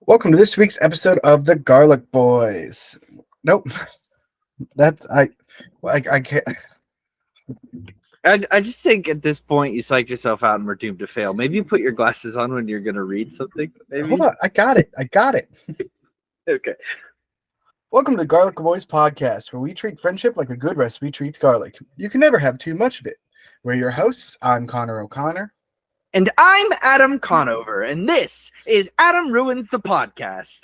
Welcome to this week's episode of the Garlic Boys. Nope, that's I can't. I just think at this point you psyched yourself out and were doomed to fail. Maybe you put your glasses on when you're going to read something. Maybe. Hold on, I got it. Okay. Welcome to the Garlic Boys podcast, where we treat friendship like a good recipe treats garlic. You can never have too much of it. We're your hosts. I'm Connor O'Connor. And I'm Adam Conover, and this is Adam Ruins the Podcast.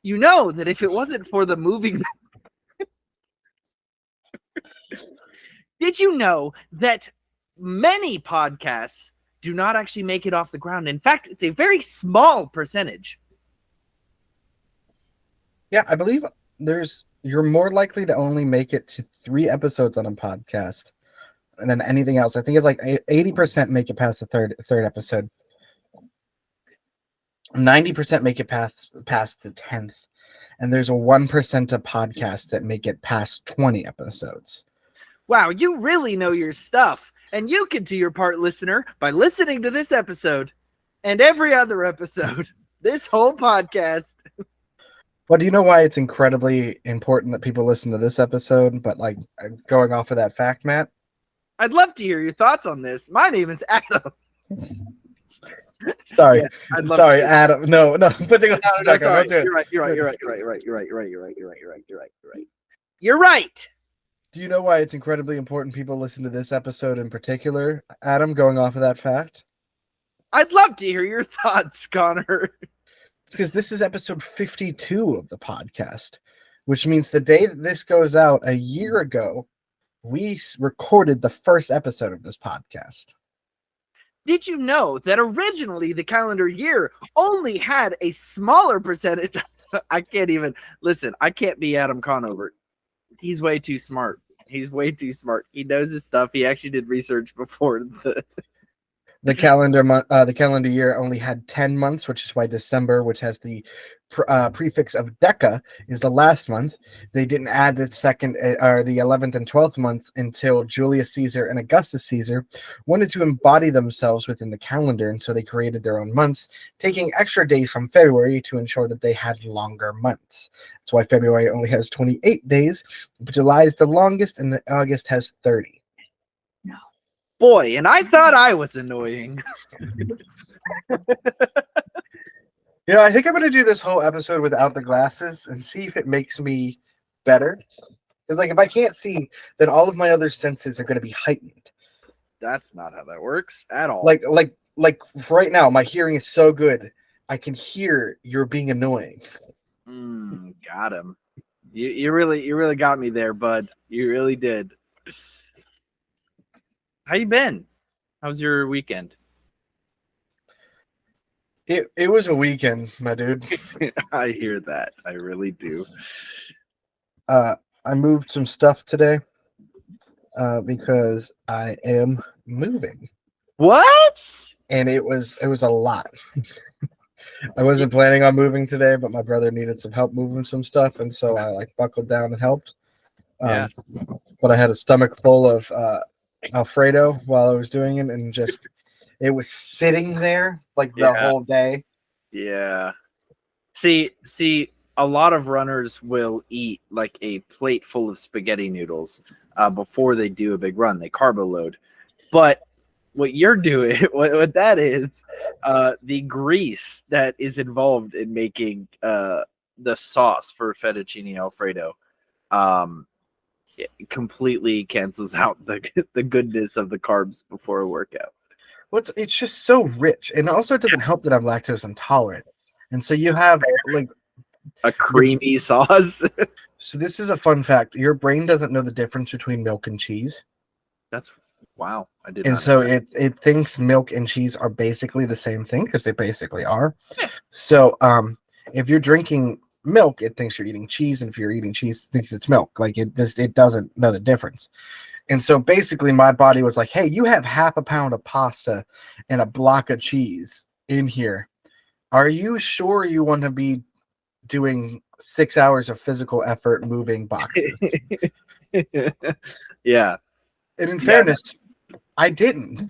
You know that if it wasn't for the moving... Did you know that many podcasts do not actually make it off the ground? In fact, it's a very small percentage. Yeah, I believe you're more likely to only make it to 3 episodes on a podcast than anything else. I think it's like 80% make it past the third episode. 90% make it past the 10th. And there's a 1% of podcasts that make it past 20 episodes. Wow, you really know your stuff. And you can do your part, listener, by listening to this episode and every other episode. This whole podcast. Well, do you know why it's incredibly important that people listen to this episode? But like going off of that fact, Matt? I'd love to hear your thoughts on this. My name is Adam. Sorry, yeah, sorry, Adam. No. Put the glasses back on. You're right. Do you know why it's incredibly important people listen to this episode in particular, Adam, going off of that fact? I'd love to hear your thoughts, Connor. It's because this is episode 52 of the podcast, which means the day that this goes out a year ago, we recorded the first episode of this podcast. Did you know that originally the calendar year only had a smaller percentage? I can't even listen. I can't be Adam Conover. He's way too smart. He knows his stuff. He actually did research before the calendar year only had 10 months, which is why December, which has the prefix of Deca, is the last month. They didn't add the second or the 11th and 12th months until Julius Caesar and Augustus Caesar wanted to embody themselves within the calendar, and so they created their own months, taking extra days from February to ensure that they had longer months. That's why February only has 28 days, but July is the longest, and August has 30. Boy, and I thought I was annoying. I think I'm going to do this whole episode without the glasses and see if it makes me better. Because, like, if I can't see, then all of my other senses are going to be heightened. That's not how that works at all. Like for right now, my hearing is so good, I can hear you're being annoying. Got him. You really got me there, bud. You really did. How you been? How's your weekend? It was a weekend, my dude. I hear that. I really do. I moved some stuff today because I am moving. What? And it was a lot. I wasn't planning on moving today, but my brother needed some help moving some stuff, and so I buckled down and helped. Yeah. But I had a stomach full of Alfredo while I was doing it, and just it was sitting there the whole day. Yeah. See, a lot of runners will eat like a plate full of spaghetti noodles before they do a big run. They carbo load. But what you're doing, what that is, the grease that is involved in making the sauce for fettuccine Alfredo it completely cancels out the goodness of the carbs before a workout. Well, it's just so rich, and also it doesn't help that I'm lactose intolerant, and so you have like a creamy sauce. So this is a fun fact: your brain doesn't know the difference between milk and cheese. That's wow! I did. And so it thinks milk and cheese are basically the same thing because they basically are. Yeah. So if you're drinking milk, it thinks you're eating cheese, and if you're eating cheese, it thinks it's milk. Like it doesn't know the difference. And so basically my body was like, hey, you have half a pound of pasta and a block of cheese in here. Are you sure you want to be doing 6 hours of physical effort moving boxes? Yeah. And in fairness, I didn't.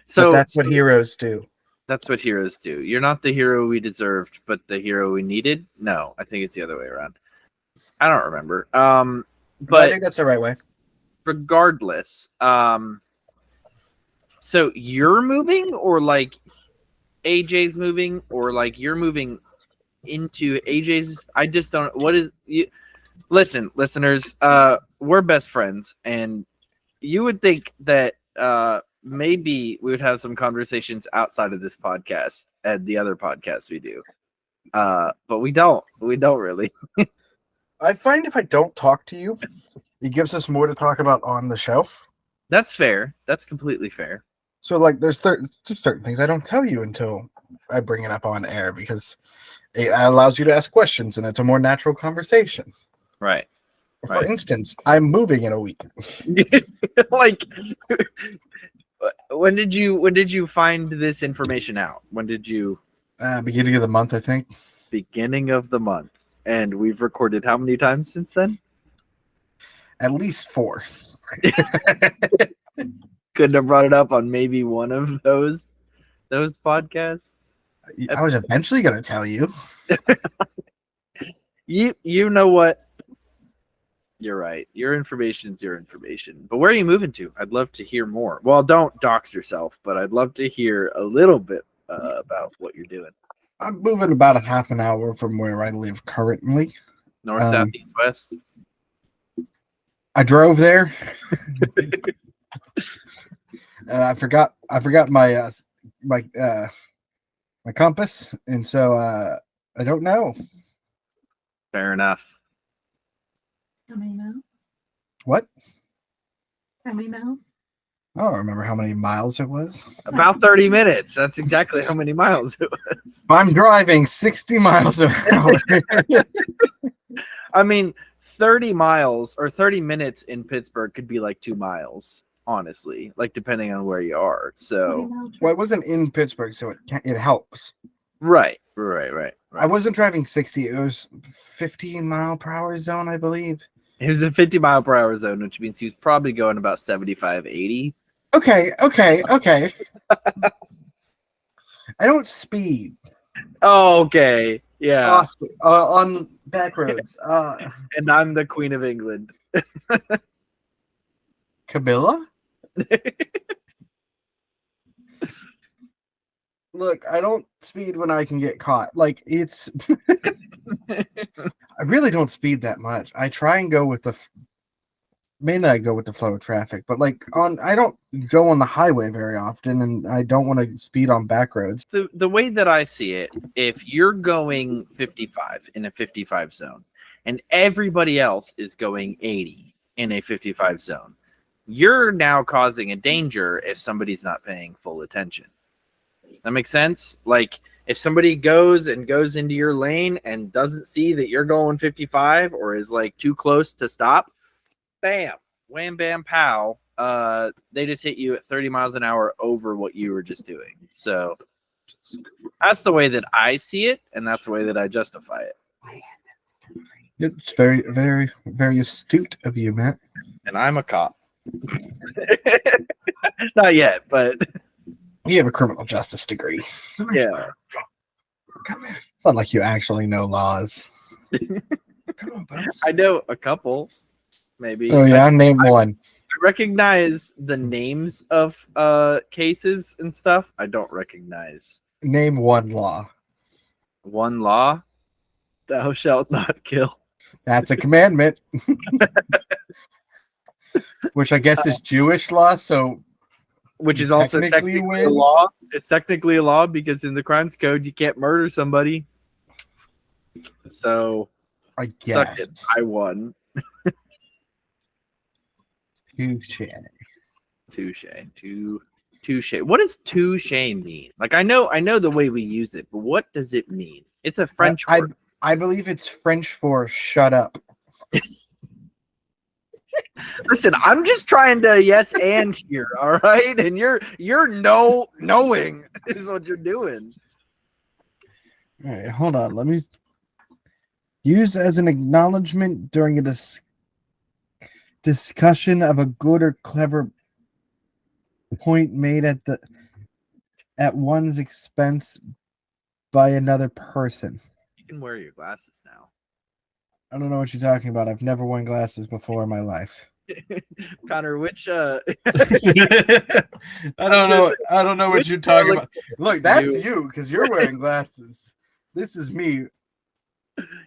So but that's what heroes do. That's what heroes do. You're not the hero we deserved, but the hero we needed. No, I think it's the other way around. I don't remember. But I think that's the right way. Regardless, so you're moving, or like AJ's moving, or like you're moving into AJ's. I just don't. What is you? Listen, listeners. We're best friends, and you would think that maybe we would have some conversations outside of this podcast and the other podcasts we do. But we don't. We don't really. I find if I don't talk to you, it gives us more to talk about on the show. That's fair. That's completely fair. So, like, there's just certain things I don't tell you until I bring it up on air because it allows you to ask questions and it's a more natural conversation. Right. For instance, I'm moving in a week. Like, when did you find this information out? When did you? Beginning of the month, I think. Beginning of the month. And we've recorded how many times since then? At least 4. Couldn't have brought it up on maybe one of those podcasts. I was eventually going to tell you. You know what? You're right. Your information's your information. But where are you moving to? I'd love to hear more. Well, don't dox yourself, but I'd love to hear a little bit about what you're doing. I'm moving about a half an hour from where I live currently. North, south, east, west. I drove there, and I forgot my my compass, and so I don't know. Fair enough. How many miles? What? How many miles? I don't remember how many miles it was. About 30 minutes. That's exactly how many miles it was. I'm driving 60 miles an hour. I mean, 30 miles or 30 minutes in Pittsburgh could be like 2 miles, honestly, like depending on where you are. So, well, it wasn't in Pittsburgh, so it helps. Right. I wasn't driving 60. It was 15-mile-per-hour zone, I believe. It was a 50-mile-per-hour zone, which means he was probably going about 75, 80. Okay. I don't speed. Oh, okay. Yeah. On back roads. And I'm the Queen of England. Camilla? Look, I don't speed when I can get caught. Like, it's... I really don't speed that much. I try and go with the... Mainly I go with the flow of traffic, but like I don't go on the highway very often, and I don't want to speed on back roads. The way that I see it, if you're going 55 in a 55 zone and everybody else is going 80 in a 55 zone, you're now causing a danger if somebody's not paying full attention. That makes sense? Like, if somebody goes into your lane and doesn't see that you're going 55 or is like too close to stop, bam, wham, bam, pow. They just hit you at 30 miles an hour over what you were just doing. So that's the way that I see it, and that's the way that I justify it. It's very, very, very astute of you, Matt. And I'm a cop. Not yet, but you have a criminal justice degree. Yeah. It's not like you actually know laws. I know a couple. Maybe. Oh yeah, name one. I recognize the names of cases and stuff. I don't recognize. Name one law. One law? Thou shalt not kill. That's a commandment. Which I guess is Jewish law, so which is also technically a law. It's technically a law because in the crimes code you can't murder somebody. So I guess I won. Touche. What does touche mean? Like, I know the way we use it, but what does it mean? It's a French word. I believe it's French for shut up. Listen, I'm just trying to yes and here, all right? And you're knowing is what you're doing. All right, hold on. Let me use as an acknowledgement during a discussion of a good or clever point made at one's expense by another person. You can wear your glasses now. I don't know what you're talking about. I've never worn glasses before in my life. Connor, which I don't know. I don't know what you're talking about. Look, that's you because you're wearing glasses. This is me.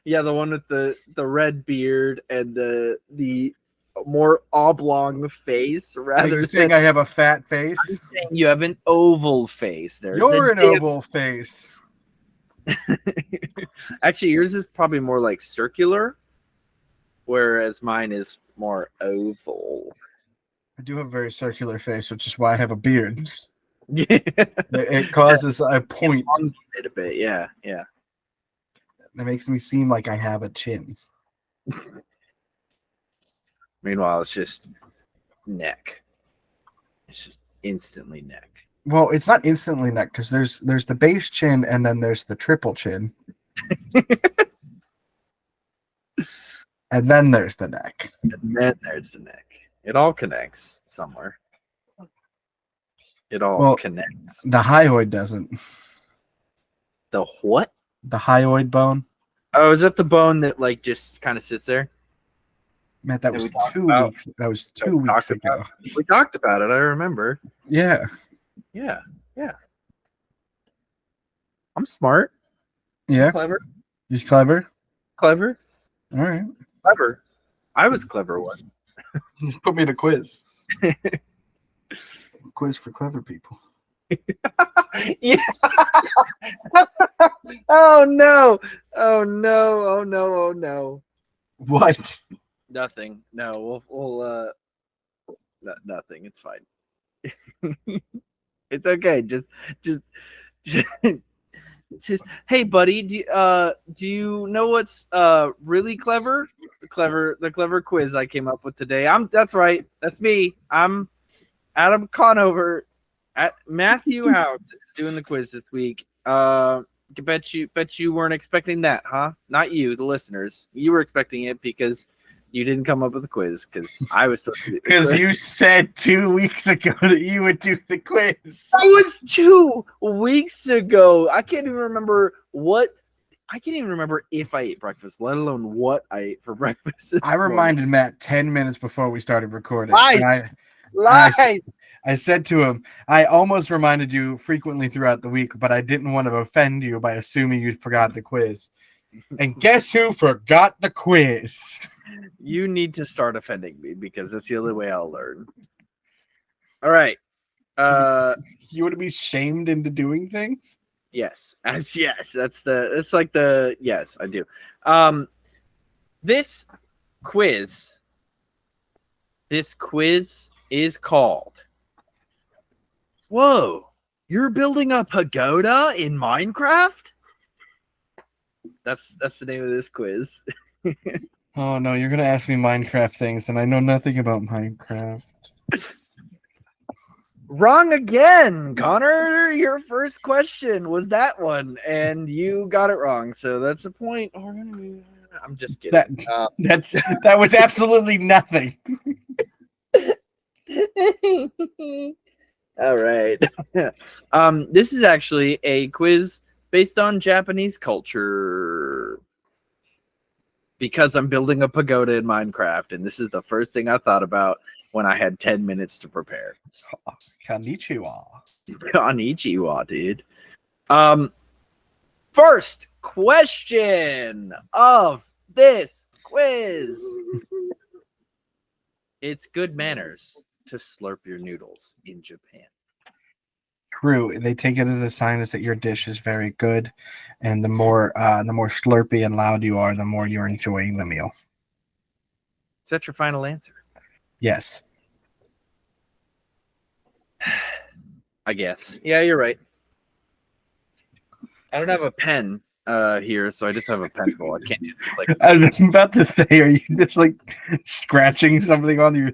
Yeah, the one with the red beard and the more oblong face. Are you saying I have a fat face? I'm saying you have an oval face. You're an oval face. Actually, yours is probably more like circular, whereas mine is more oval. I do have a very circular face, which is why I have a beard. Yeah, It causes a point. A bit. Yeah. That makes me seem like I have a chin. Meanwhile, it's just neck. It's just instantly neck. Well, it's not instantly neck because there's the base chin and then there's the triple chin. And then there's the neck. And then there's the neck. It all connects somewhere. It all connects. The hyoid doesn't. The what? The hyoid bone. Oh, is that the bone that like just kind of sits there? Matt, that was 2 weeks. That was 2 weeks ago. We talked about it. I remember. Yeah. Yeah. I'm smart. Yeah. Clever. You're clever. Clever. All right. Clever. I was clever once. Just put me in a quiz. Quiz for clever people. Yeah. Oh no. Oh no. Oh no. Oh no. What? Nothing. No. We'll nothing. It's fine. It's okay. Just hey buddy, do you know what's really clever? The clever quiz I came up with today. That's right. That's me. I'm Adam Conover at Matthew House doing the quiz this week. Bet you weren't expecting that, huh? Not you, the listeners. You were expecting it because you didn't come up with a quiz because I was supposed to do the quiz. Because you said 2 weeks ago that you would do the quiz. That was 2 weeks ago. I can't even remember if I ate breakfast, let alone what I ate for breakfast. I reminded Matt 10 minutes before we started recording. Lies. I said to him, I almost reminded you frequently throughout the week, but I didn't want to offend you by assuming you forgot the quiz. And guess who forgot the quiz? You need to start offending me because that's the only way I'll learn. All right. You want to be shamed into doing things? Yes. Yes. Yes, I do. This quiz is called Whoa, you're building a pagoda in Minecraft? That's the name of this quiz. Oh no, you're gonna ask me Minecraft things, and I know nothing about Minecraft. Wrong again, Connor. Your first question was that one, and you got it wrong. So that's a point. I'm just kidding. That was absolutely nothing. All right. This is actually a quiz based on Japanese culture. Because I'm building a pagoda in Minecraft, and this is the first thing I thought about when I had 10 minutes to prepare. Konnichiwa. Konnichiwa, dude. First question of this quiz. It's good manners to slurp your noodles in Japan. True. They take it as a sign that your dish is very good, and the more slurpy and loud you are, the more you're enjoying the meal. Is that your final answer? Yes. I guess. Yeah, you're right. I don't have a pen here, so I just have a pencil. I can't do this. Like, I was about to say, are you just like scratching something on your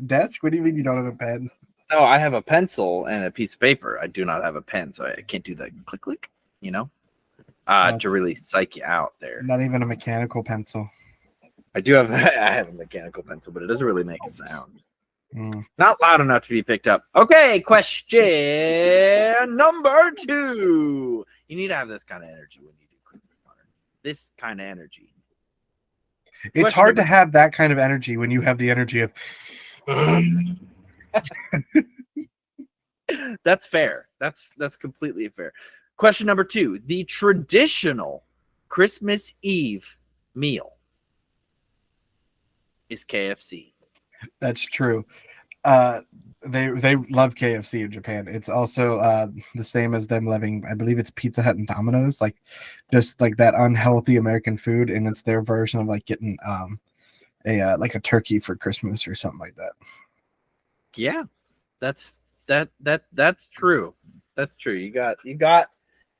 desk? What do you mean you don't have a pen? no, I have a pencil and a piece of paper. I do not have a pen, so I can't do that click, you know, to really psych you out there. Not even a mechanical pencil. I do have I have a mechanical pencil, but it doesn't really make a sound. Mm. Not loud enough to be picked up. Okay, question number 2. You need to have this kind of energy when you do quizzes, Connor. This kind of energy. It's Question hard to number- have that kind of energy when you have the energy of. That's fair. That's completely fair. Question number 2. The traditional Christmas Eve meal is KFC. That's true. They love KFC in Japan. It's also the same as them loving, I believe it's Pizza Hut and Domino's, like just like that unhealthy American food, and it's their version of like getting like a turkey for Christmas or something like that. Yeah, that's true. That's true. You got it.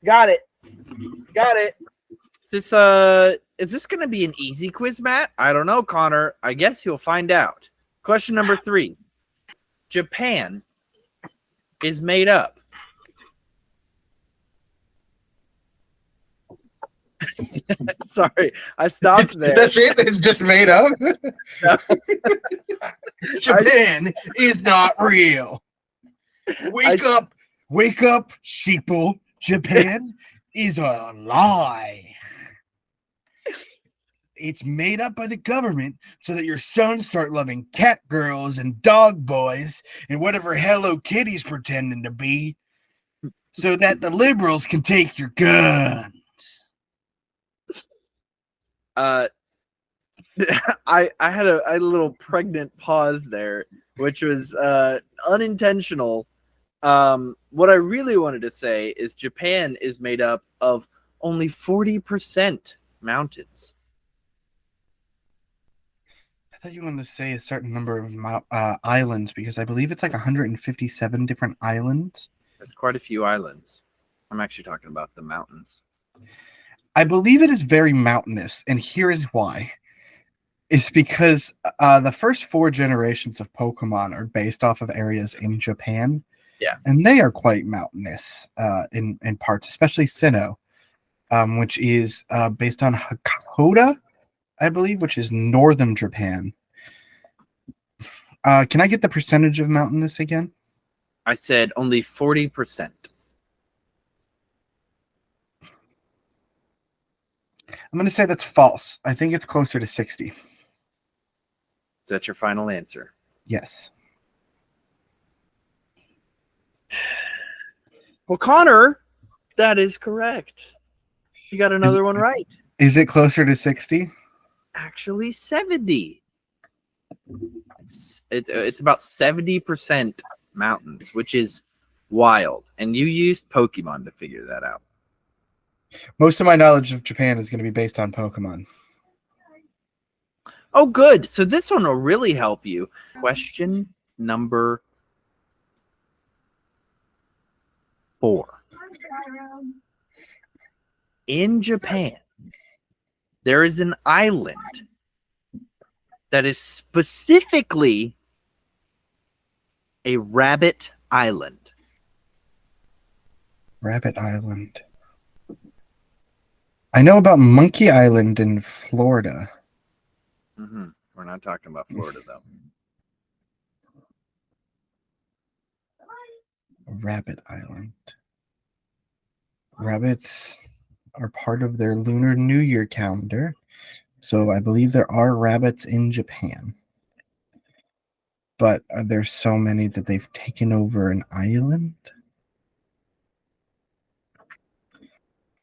Got it. Is this gonna be an easy quiz, Matt? I don't know, Connor. I guess you'll find out. Question number 3. Japan is made up. Sorry, I stopped there. That's it. It's just made up. Japan is not real. Wake up, sheeple. Japan is a lie. It's made up by the government so that your sons start loving cat girls and dog boys and whatever Hello Kitty's pretending to be, so that the liberals can take your guns. I had a little pregnant pause there, which was unintentional. What I really wanted to say is Japan is made up of only 40% mountains. I thought you wanted to say a certain number of islands, because I believe it's like 157 different islands. There's quite a few islands. I'm actually talking about the mountains. I believe it is very mountainous, and here is why. It's because the first 4 generations of Pokemon are based off of areas in Japan. Yeah. And they are quite mountainous in parts, especially Sinnoh, which is based on Hakoda, I believe, which is northern Japan. Can I get the percentage of mountainous again? I said only 40%. I'm going to say that's false. I think it's closer to 60. Is that your final answer? Yes. Well, Connor, that is correct. You got another one right. Is it closer to 60? Actually, 70. It's about 70% mountains, which is wild. And you used Pokemon to figure that out. Most of my knowledge of Japan is going to be based on Pokemon. Oh, good. So this one will really help you. Question number 4. In Japan, there is an island that is specifically a rabbit island. Rabbit Island. I know about Monkey Island in Florida. Mm-hmm. We're not talking about Florida, though. Rabbit Island. Rabbits are part of their Lunar New Year calendar, so I believe there are rabbits in Japan. But are there so many that they've taken over an island?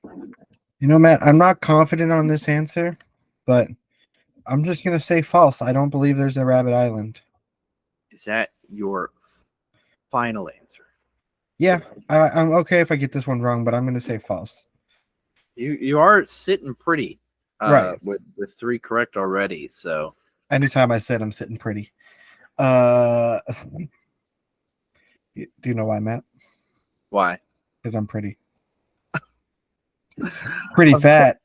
You know, Matt, I'm not confident on this answer, but I'm just going to say false. I don't believe there's a rabbit island. Is that your final answer? Yeah, I'm okay if I get this one wrong, but I'm going to say false. You are sitting pretty, Right. with 3 correct already. So Anytime I said I'm sitting pretty. Do you know why, Matt? why? Because I'm pretty. Pretty fat.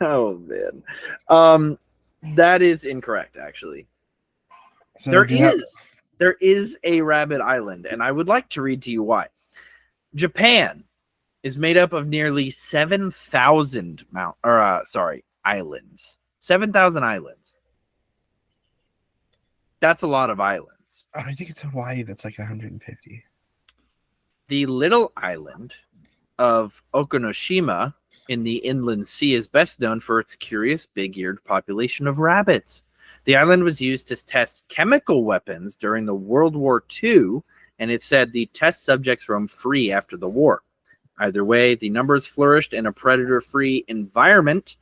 Oh man. That is incorrect, actually. So There do you have- is a rabbit island, and I would like to read to you why. Japan is made up of nearly 7,000 islands. 7,000 islands. That's a lot of islands. I think it's Hawaii that's like 150. The little island of Okinoshima in the inland sea is best known for its curious big-eared population of rabbits. The island was used to test chemical weapons during the World War II, and it said the test subjects roamed free after the war. Either way, the numbers flourished in a predator-free environment.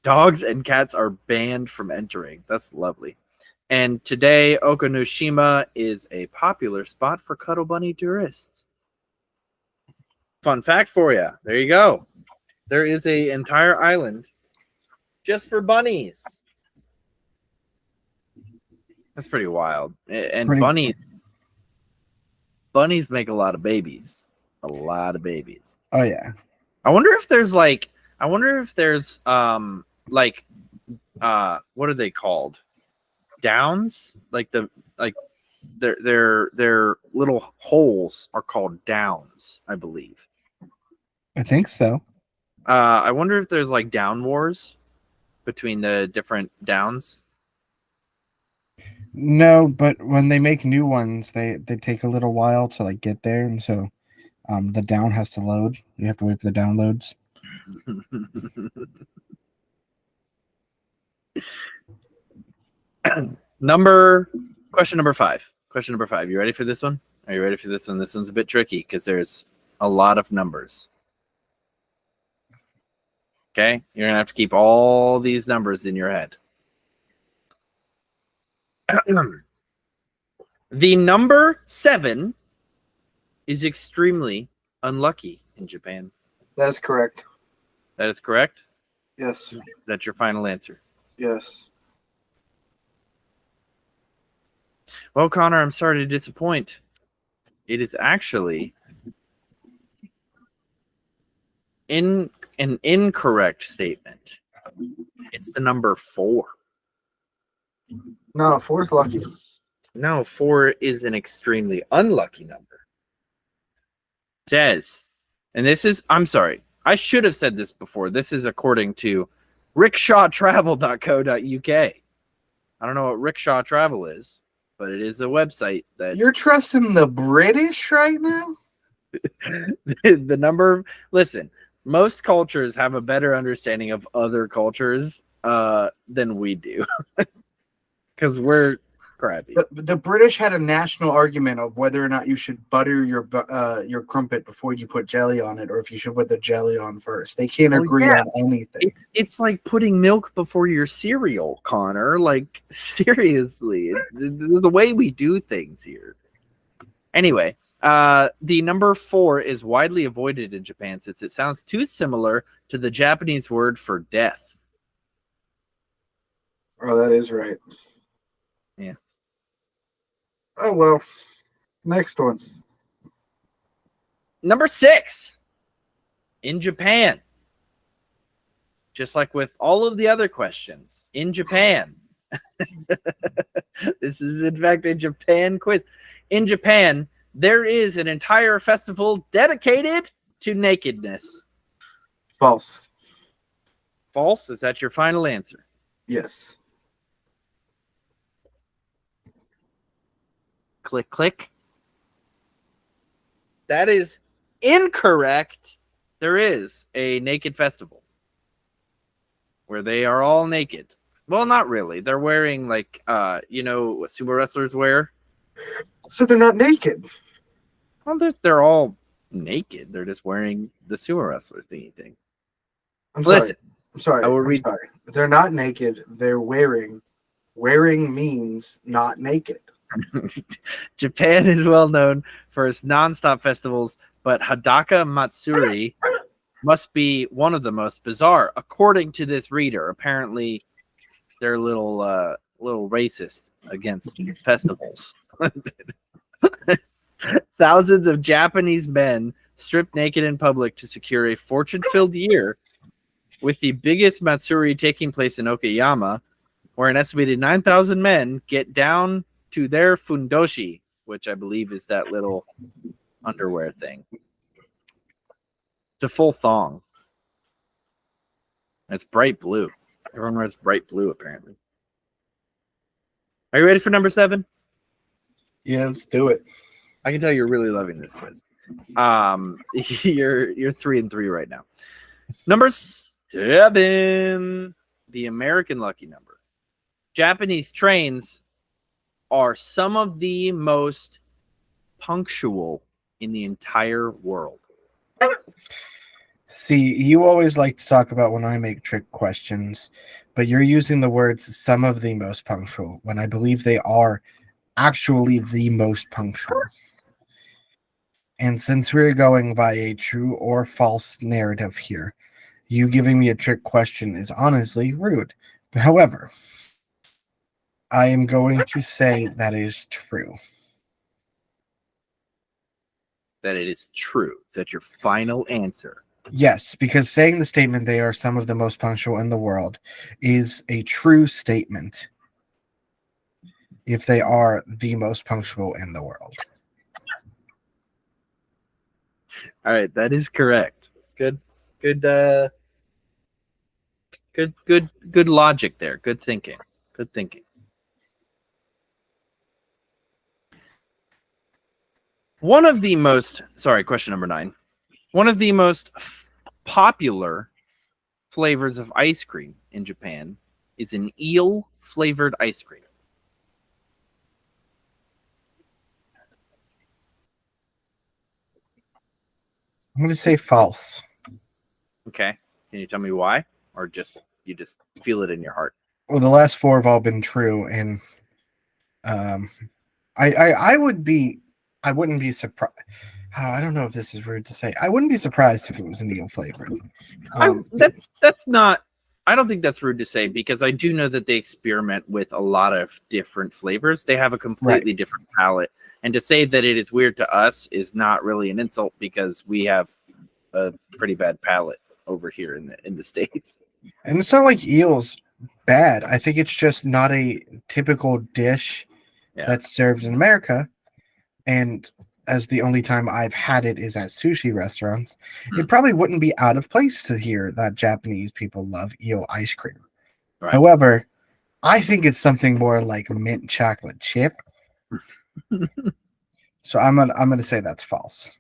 Dogs and cats are banned from entering. That's lovely. And today, Okinoshima is a popular spot for cuddle bunny tourists. Fun fact for you. There you go. There is an entire island just for bunnies. That's pretty wild. And bunnies make a lot of babies. A lot of babies. Oh yeah. I wonder if there's what are they called? Downs? Their little holes are called downs, I believe. I think so. I wonder if there's like down wars between the different downs. No, but when they make new ones, they take a little while to like get there, and so the down has to load. You have to wait for the downloads. Question number five. You ready for this one? Are you ready for this one? This one's a bit tricky because there's a lot of numbers. Okay, you're gonna have to keep all these numbers in your head. The number 7 is extremely unlucky in Japan. That is correct. That is correct? Yes. Is that your final answer? Yes. Well, Connor, I'm sorry to disappoint. It is actually an incorrect statement. It's the number 4. No, 4 is lucky. No, 4 is an extremely unlucky number. It says, and this is, I'm sorry, I should have said this before. This is according to rickshawtravel.co.uk. I don't know what Rickshaw Travel is, but it is a website that You're trusting the British right now? the number. Listen, most cultures have a better understanding of other cultures than we do, because we're crappy. The British had a national argument of whether or not you should butter your crumpet before you put jelly on it, or if you should put the jelly on first. They can't agree on anything. It's like putting milk before your cereal, Connor. Like, seriously, the way we do things here. Anyway, the number 4 is widely avoided in Japan since it sounds too similar to the Japanese word for death. Oh, that is right. Yeah. Oh, well. Next one. Number 6 in Japan. Just like with all of the other questions, in Japan. This is, in fact, a Japan quiz. In Japan, there is an entire festival dedicated to nakedness. False. False? Is that your final answer? Yes. Click, click. That is incorrect. There is a naked festival where they are all naked. Well, not really. They're wearing like, what sumo wrestlers wear. So they're not naked. Well, they're all naked. They're just wearing the sumo wrestler thingy thing. Listen, I'm sorry. I will I'm read. sorry. They're not naked. They're wearing. Wearing means not naked. Japan is well known for its non-stop festivals, but Hadaka Matsuri must be one of the most bizarre, according to this reader. Apparently, they're a little racist against festivals. Thousands of Japanese men stripped naked in public to secure a fortune-filled year, with the biggest Matsuri taking place in Okayama, where an estimated 9,000 men get down to their fundoshi, which I believe is that little underwear thing. It's a full thong. It's bright blue. Everyone wears bright blue, apparently. Are you ready for number 7? Yeah, let's do it. I can tell you're really loving this quiz. You're 3-3 right now. Number 7, the American lucky number. Japanese trains are some of the most punctual in the entire world. See, you always like to talk about when I make trick questions, but you're using the words some of the most punctual when I believe they are actually the most punctual. And since we're going by a true or false narrative here, you giving me a trick question is honestly rude. However, I am going to say that is true. That it is true. Is that your final answer? Yes, because saying the statement they are some of the most punctual in the world is a true statement if they are the most punctual in the world. All right, that is correct. Good logic there. Good thinking. Good thinking. Question number 9. One of the most popular flavors of ice cream in Japan is an eel flavored ice cream. I'm going to say false. Okay. Can you tell me why? Or you just feel it in your heart? Well, the last 4 have all been true, and I wouldn't be surprised. I don't know if this is rude to say. I wouldn't be surprised if it was an eel flavored. That's not. I don't think that's rude to say, because I do know that they experiment with a lot of different flavors. They have a completely different palate, and to say that it is weird to us is not really an insult, because we have a pretty bad palate over here in the States. And it's not like eel's bad. I think it's just not a typical dish that's served in America. And as the only time I've had it is at sushi restaurants, it probably wouldn't be out of place to hear that Japanese people love eel ice cream. Right. However, I think it's something more like mint chocolate chip. So I'm gonna say that's false.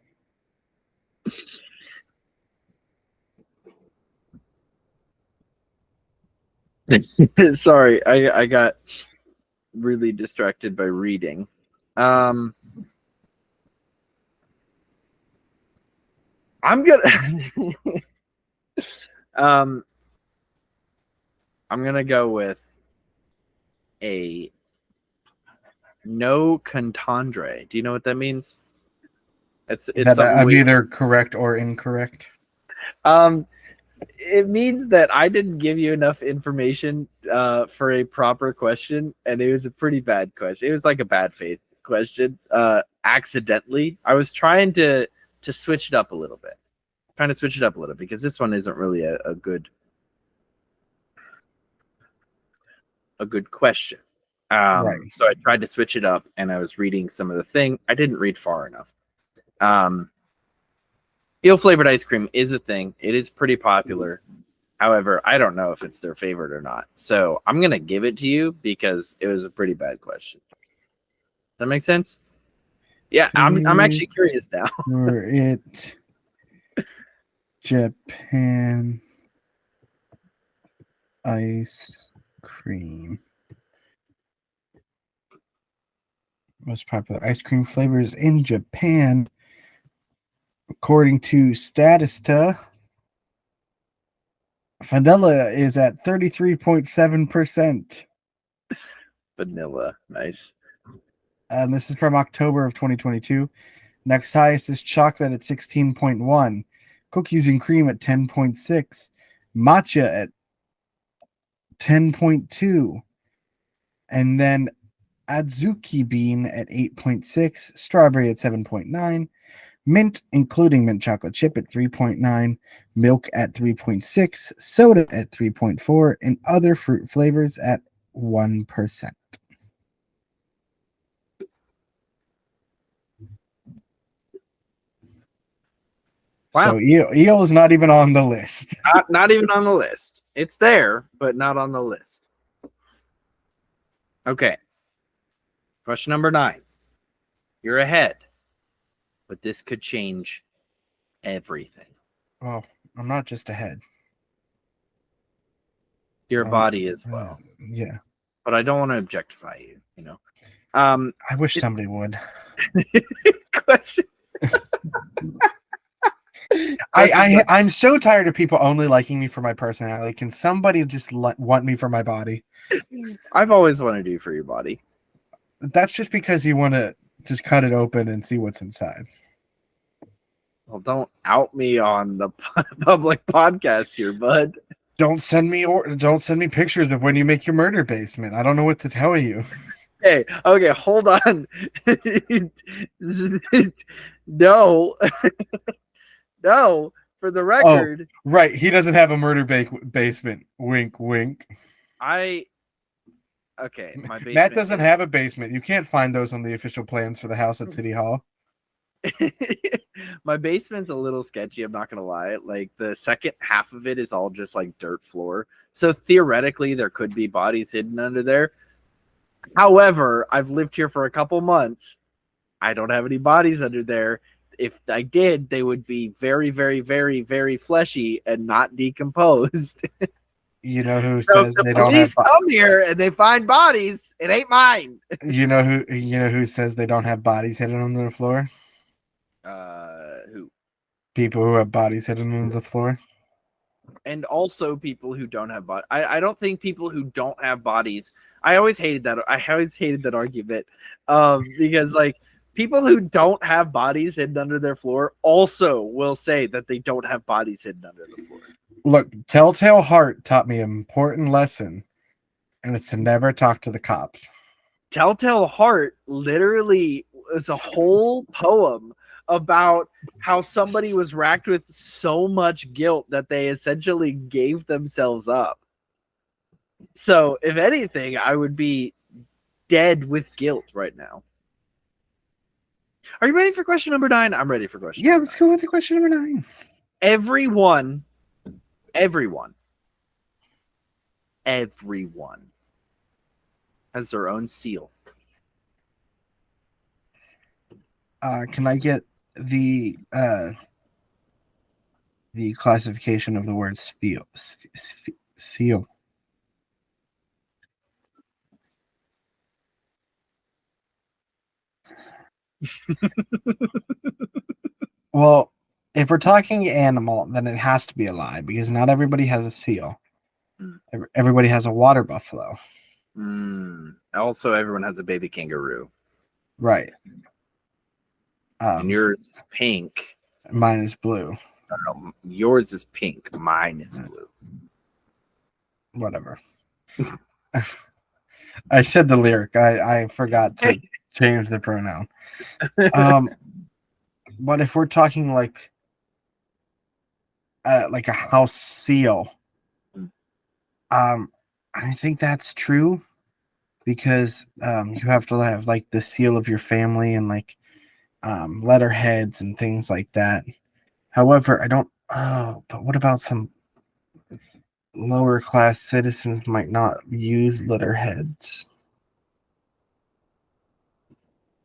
Sorry, I got really distracted by reading. I'm gonna go with a no contendre. Do you know what that means? It's that I'm either correct or incorrect. It means that I didn't give you enough information for a proper question, and it was a pretty bad question. It was like a bad faith question. Accidentally, I was trying to switch it up a little bit. Because this one isn't really a good question. Right. So I tried to switch it up, and I was reading some of the thing. I didn't read far enough. Eel flavored ice cream is a thing. It is pretty popular. However, I don't know if it's their favorite or not. So I'm gonna give it to you because it was a pretty bad question. Does that make sense? Yeah, I'm actually curious now. It Japan ice cream. Most popular ice cream flavors in Japan, according to Statista, vanilla is at 33.7%. Vanilla, nice. And this is from October of 2022. Next highest is chocolate at 16.1, cookies and cream at 10.6, matcha at 10.2, and then Adzuki bean at 8.6, strawberry at 7.9, Mint, including mint chocolate chip at 3.9, milk at 3.6, soda at 3.4, and other fruit flavors at 1%. Wow. So eel is not even on the list. Not even on the list. It's there, but not on the list. Okay. Question number 9. You're ahead, but this could change everything. Well, I'm not just ahead. Your body as well. Yeah. But I don't want to objectify you, you know. I wish somebody would. Question. I'm so tired of people only liking me for my personality. Can somebody just want me for my body? I've always wanted you for your body. That's just because you want to just cut it open and see what's inside. Well, don't out me on the public podcast here, bud. Don't send me pictures of when you make your murder basement. I don't know what to tell you. Okay, hold on. No. No, for the record. Oh, right, he doesn't have a murder basement. Wink, wink. My basement. Matt doesn't have a basement. You can't find those on the official plans for the house at City Hall. My basement's a little sketchy, I'm not gonna lie. Like the second half of it is all just like dirt floor. So theoretically there could be bodies hidden under there. However, I've lived here for a couple months. I don't have any bodies under there. If I did, they would be very, very, very, very fleshy and not decomposed. You know who So says if they the don't have police come here and they find bodies, it ain't mine. You know who says they don't have bodies hidden on the floor? Who? People who have bodies hidden on the floor. And also people who don't have bodies. I don't think people who don't have bodies. I always hated that argument. Because like people who don't have bodies hidden under their floor also will say that they don't have bodies hidden under the floor. Look, Telltale Heart taught me an important lesson, and it's to never talk to the cops. Telltale Heart literally is a whole poem about how somebody was racked with so much guilt that they essentially gave themselves up. So, if anything, I would be dead with guilt right now. Are you ready for question number 9? I'm ready for question. Yeah, let's go with the question number 9. Everyone has their own seal. Can I get the classification of the word seal? Well, if we're talking animal, then it has to be a lie because not everybody has a seal. Everybody has a water buffalo. Also, everyone has a baby kangaroo. Right. And yours is pink. Mine is blue. No, yours is pink. Mine is blue. Whatever. I said the lyric. I forgot to change the pronoun. But if we're talking like a house seal, I think that's true because you have to have like the seal of your family and like letterheads and things like that. However, I don't. But what about some lower class citizens might not use letterheads,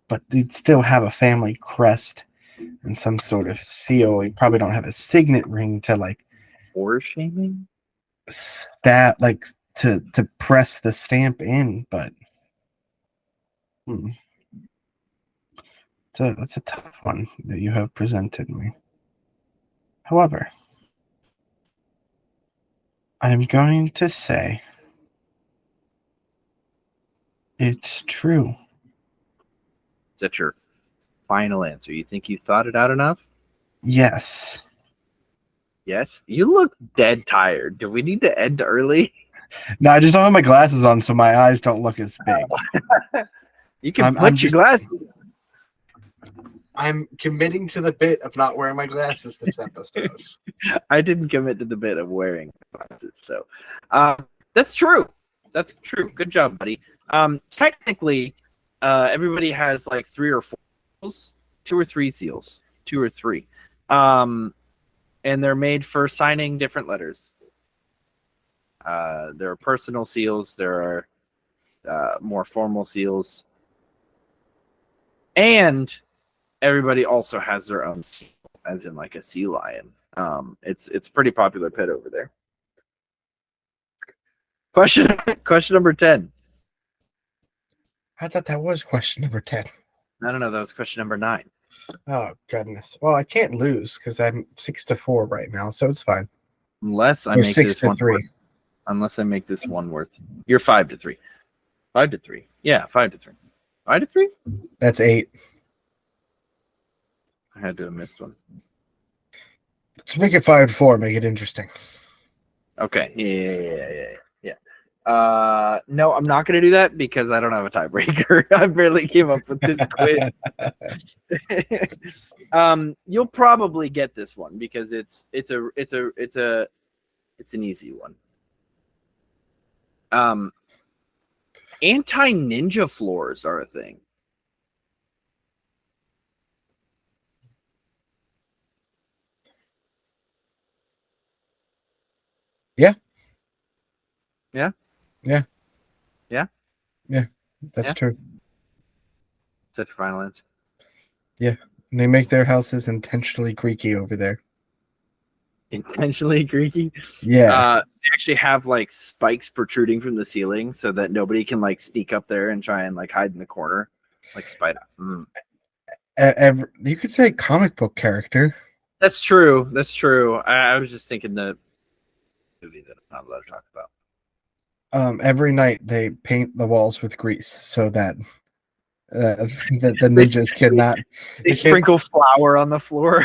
but they'd still have a family crest and some sort of seal. You probably don't have a signet ring to like or shaming that like to press the stamp in, but so that's a tough one that you have presented me. However, I'm going to say it's true. Is that your final answer? You think you thought it out enough? Yes. Yes? You look dead tired. Do we need to end early? No, I just don't have my glasses on, so my eyes don't look as big. You can put your glasses. I'm committing to the bit of not wearing my glasses this episode. I didn't commit to the bit of wearing glasses, so that's true. That's true. Good job, buddy. Technically, everybody has like 3 or 4 seals, 2 or 3 seals, 2 or 3, and they're made for signing different letters. There are personal seals. There are more formal seals, and everybody also has their own seal, as in like a sea lion. It's pretty popular pet over there. Question number 10. I thought that was question number 10. I don't know. That was question number 9. Oh, goodness. Well, I can't lose because I'm 6-4 right now, so it's fine. Unless I Or make this one 6-3. worth. Unless I make this one worth. You're 5-3. 5-3. Yeah, 5-3. 5-3. That's 8. I had to have missed one. To make it 5-4, make it interesting. Okay. Yeah. No, I'm not going to do that because I don't have a tiebreaker. I barely came up with this quiz. You'll probably get this one because it's an easy one. Anti-ninja floors are a thing. Yeah. Yeah? Yeah. Yeah? Yeah, that's Yeah? true. Is that your final answer? Yeah. And they make their houses intentionally creaky over there. Intentionally creaky? Yeah. They actually have like spikes protruding from the ceiling so that nobody can like sneak up there and try and like hide in the corner. Like spider. You could say comic book character. That's true. That's true. I was just thinking the movie that I'm not allowed to talk about. Every night they paint the walls with grease so that that the ninjas cannot. They sprinkle flour on the floor.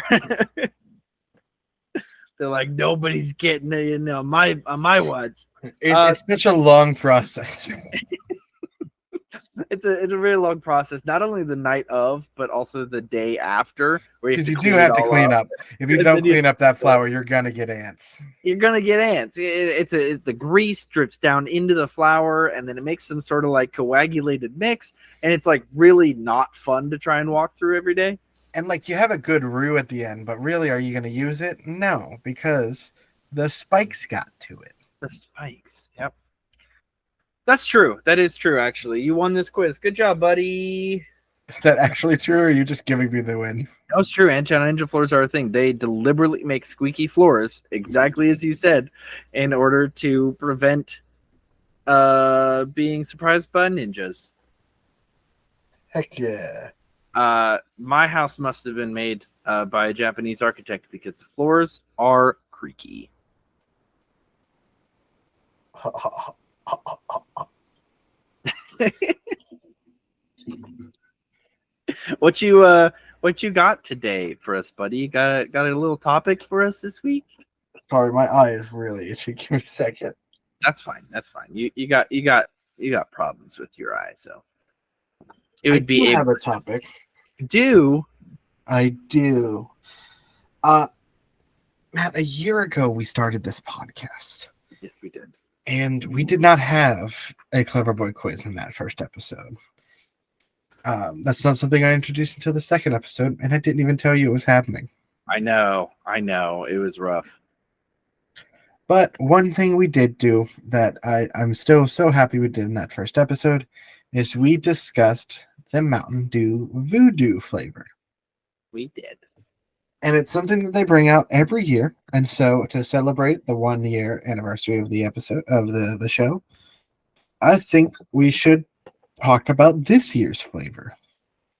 They're like, nobody's getting it on my watch. It's such a long process. It's a really long process. Not only the night of, but also the day after, where Because you do have to clean up. If you don't clean up that flour, you're gonna get ants. You're gonna get ants. The grease drips down into the flour, and then it makes some sort of like coagulated mix, and it's like really not fun to try and walk through every day. And like you have a good roux at the end, but really, are you gonna use it? No, because the spikes got to it. The spikes. Yep. That's true. That is true, actually. You won this quiz. Good job, buddy. Is that actually true, or are you just giving me the win? That was true. Ninja floors are a thing. They deliberately make squeaky floors, exactly as you said, in order to prevent being surprised by ninjas. Heck yeah. My house must have been made by a Japanese architect because the floors are creaky. What you got today for us, buddy? Got a little topic for us this week? Sorry, my eye is really itchy. Give me a second. That's fine. That's fine. You got problems with your eye, so it would be have a topic. I do. Matt, a year ago we started this podcast. Yes, we did. And we did not have a Clever Boy quiz in that first episode. That's not something I introduced until the second episode, and I didn't even tell you it was happening. I know. It was rough. But one thing we did do that I'm still so happy we did in that first episode is we discussed the Mountain Dew VooDew flavor. We did. And it's something that they bring out every year. And so to celebrate the 1-year anniversary of the episode of the show, I think we should talk about this year's flavor.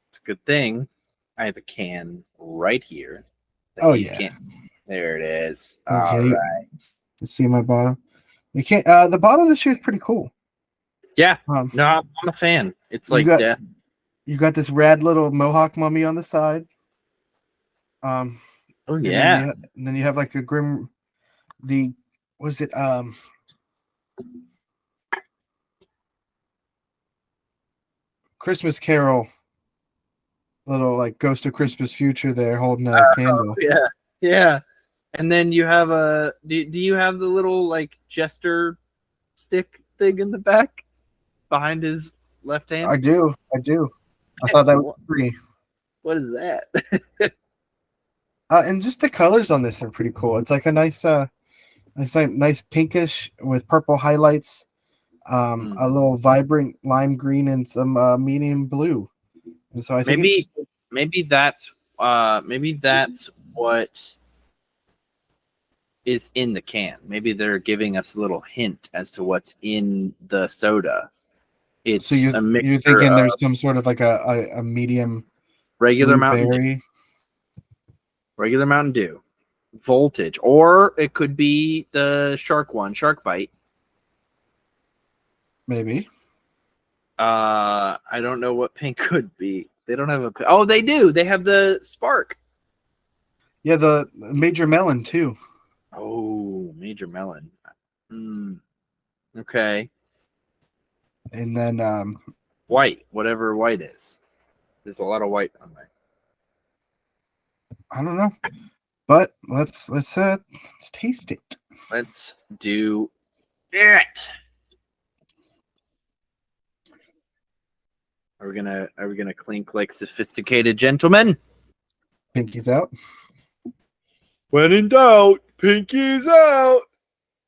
It's a good thing I have a can right here. Oh, yeah. There it is. Okay. All right. Let's see my bottom. You can't. The bottom of the shoe is pretty cool. Yeah. No, I'm a fan. It's like death. You got this rad little mohawk mummy on the side. Oh yeah. And then you have like a grim. Was it Christmas Carol Little like Ghost of Christmas Future there holding a candle. Yeah, yeah. And then you have do you have the little like jester stick thing in the back behind his left hand? I do. I thought that was free. What is that? And just the colors on this are pretty cool. It's like a nice pinkish with purple highlights, a little vibrant lime green and some medium blue. And so I think maybe that's what is in the can. Maybe they're giving us a little hint as to what's in the soda. It's so a mixture you're thinking of there's some sort of like a medium regular Mountain Dew, regular Mountain Dew, Voltage, or it could be the Shark Bite. Maybe. I don't know what pink could be. They don't have a. Oh, they do. They have the Spark. Yeah, the Major Melon too. Oh, Major Melon. Okay. And then White, whatever white is. There's a lot of white on there. I don't know. But let's taste it. Let's do it. Are we gonna clink like sophisticated gentlemen? Pinky's out. When in doubt, pinky's out.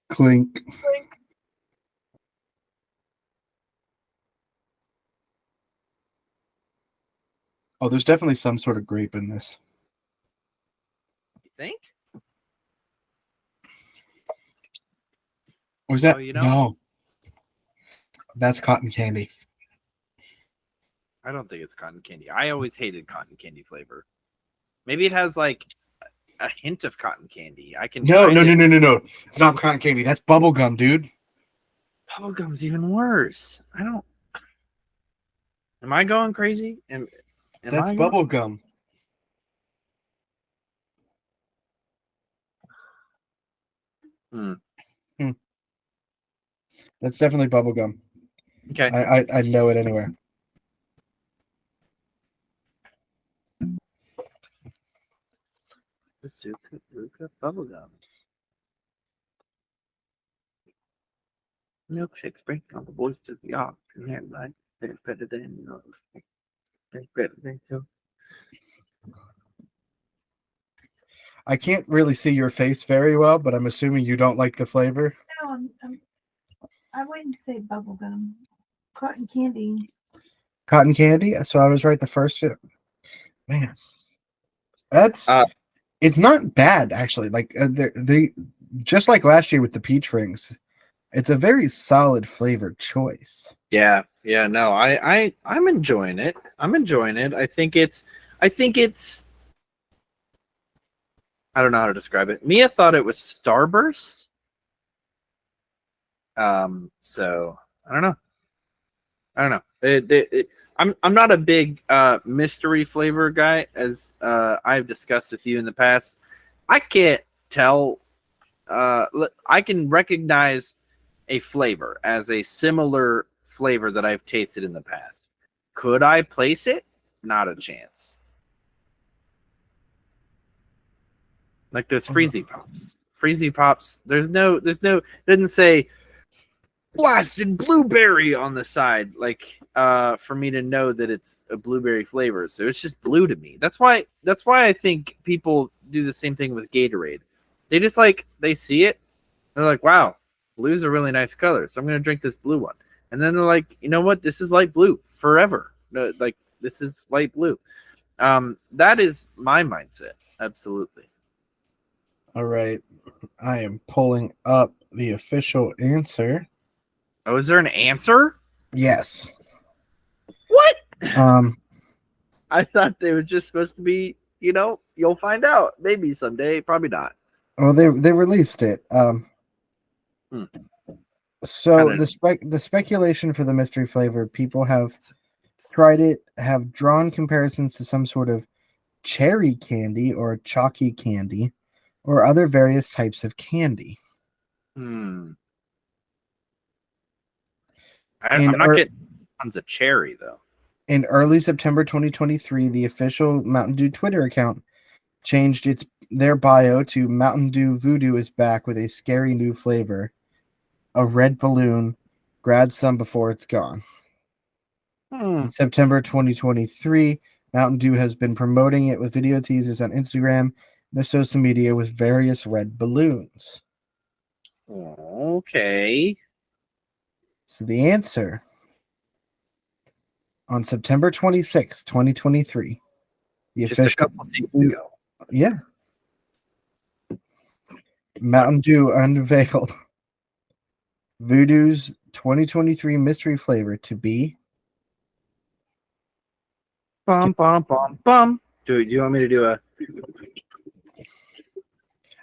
Clink. Oh, there's definitely some sort of grape in this. You think? Or is that? Oh, you know? No. That's cotton candy. I don't think it's cotton candy. I always hated cotton candy flavor. Maybe it has like a hint of cotton candy. I can No. It's not cotton candy. That's bubble gum, dude. Bubblegum's even worse. I don't. Am I going crazy? That's bubble gum. That's definitely bubble gum. Okay. I know it anywhere. Bubblegum. Milkshakes break on the voice to the off. And like they're better than they're better than you. I can't really see your face very well, but I'm assuming you don't like the flavor. No, I wouldn't say bubblegum. Cotton candy. Cotton candy. So I was right the first time. Man, that's it's not bad actually. Like they just like last year with the peach rings. It's a very solid flavored choice. Yeah. No, I'm enjoying it. I think it's. I don't know how to describe it. Mia thought it was Starburst. So I don't know. I'm not a big mystery flavor guy, as I've discussed with you in the past. I can't tell. I can recognize a flavor as a similar flavor that I've tasted in the past. Could I place it? Not a chance. Like those Freezy Pops. Freezy Pops, there's no, it doesn't say blasted blueberry on the side, like for me to know that it's a blueberry flavor. So it's just blue to me. That's why I think people do the same thing with Gatorade. They just like, they see it, they're like, wow, blue's a really nice color, so I'm gonna drink this blue one. And then they're like, you know what? This is light blue forever. No, like this is light blue. That is my mindset. Absolutely. All right. I am pulling up the official answer. Oh, is there an answer? Yes. What? I thought they were just supposed to be, you'll find out. Maybe someday. Probably not. Oh, they released it. So the speculation for the mystery flavor, people have tried it, have drawn comparisons to some sort of cherry candy or chalky candy, or other various types of candy. I'm not getting tons of cherry though. In early September 2023, the official Mountain Dew Twitter account changed their bio to Mountain Dew VooDew is back with a scary new flavor, a red balloon. Grab some before it's gone. In September 2023, Mountain Dew has been promoting it with video teasers on Instagram and social media with various red balloons. Okay. So the answer on September 26, 2023, the Just a official couple of days ago. Yeah. Mountain Dew unveiled VooDew's 2023 mystery flavor to be. Bum, bum, bum, bum. Do you want me to do a...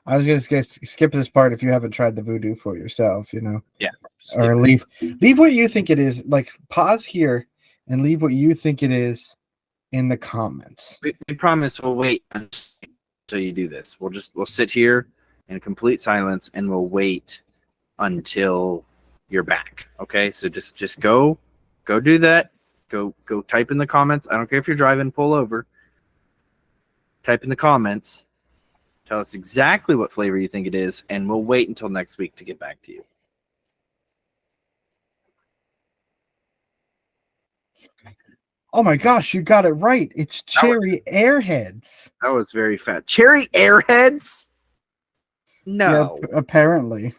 I was going to skip this part if you haven't tried the VooDew for yourself, you know. Yeah. Or leave what you think it is. Like, pause here and leave what you think it is in the comments. We promise we'll wait until you do this. We'll sit here in complete silence and we'll wait until you're back. Okay, so just go do that. Go type in the comments. I don't care if you're driving, pull over. Type in the comments. Tell us exactly what flavor you think it is, and we'll wait until next week to get back to you. Oh my gosh, you got it right. It's Cherry Airheads. That was very fast. Cherry Airheads? No. Yeah, apparently.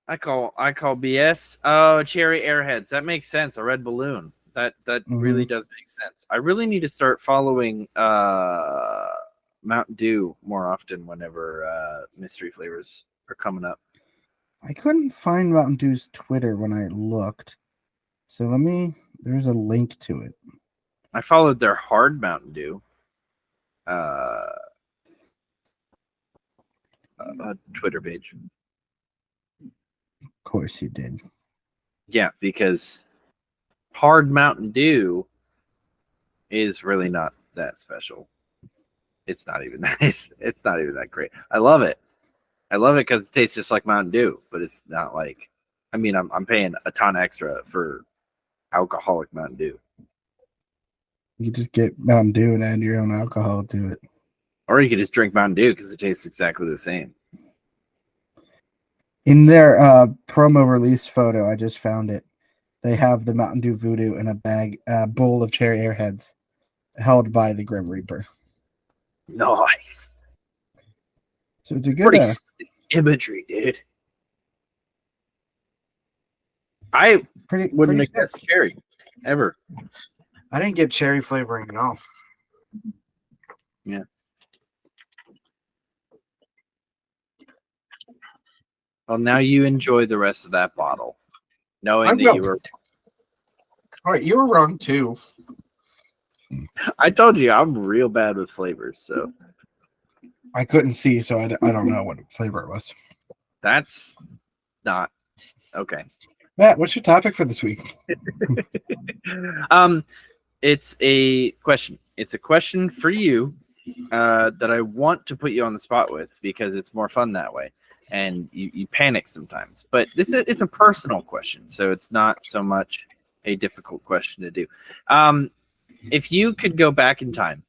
I call BS. Oh, Cherry Airheads. That makes sense. A red balloon. That really does make sense. I really need to start following Mountain Dew more often whenever mystery flavors are coming up. I couldn't find Mountain Dew's Twitter when I looked. So there's a link to it. I followed their hard Mountain Dew Twitter page. Of course you did. Yeah, because hard Mountain Dew is really not that special. It's not even that. It's not even that great. I love it. I love it because it tastes just like Mountain Dew, but it's not like. I mean, I'm paying a ton extra for alcoholic Mountain Dew. You just get Mountain Dew and add your own alcohol to it. Or you could just drink Mountain Dew because it tastes exactly the same. In their promo release photo, I just found it. They have the Mountain Dew VooDew in a bowl of Cherry Airheads held by the Grim Reaper. Nice. So it's a good pretty sick imagery, dude. I wouldn't make that cherry ever. I didn't get cherry flavoring at all. Yeah. Well, now you enjoy the rest of that bottle, knowing that you were. All right, you were wrong too. I told you I'm real bad with flavors, so I couldn't see, so I don't know what flavor it was. That's not okay. Matt, what's your topic for this week? It's a question. It's a question for you that I want to put you on the spot with because it's more fun that way. And you panic sometimes. But it's a personal question, so it's not so much a difficult question to do. If you could go back in time,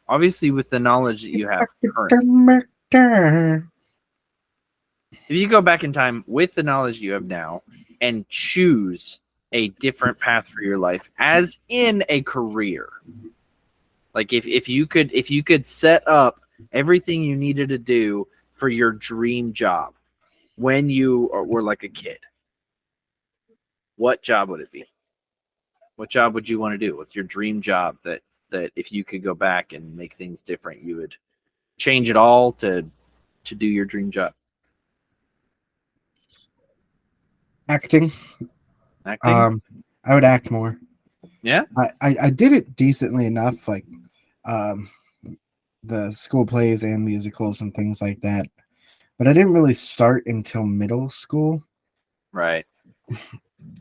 obviously with the knowledge that you have currently, if you go back in time with the knowledge you have now and choose a different path for your life, as in a career, like if you could set up everything you needed to do for your dream job when you were like a kid, what job would it be? What job would you want to do? What's your dream job that if you could go back and make things different, you would change it all to do your dream job? Acting. I would act more. Yeah. I did it decently enough, like the school plays and musicals and things like that. But I didn't really start until middle school. Right.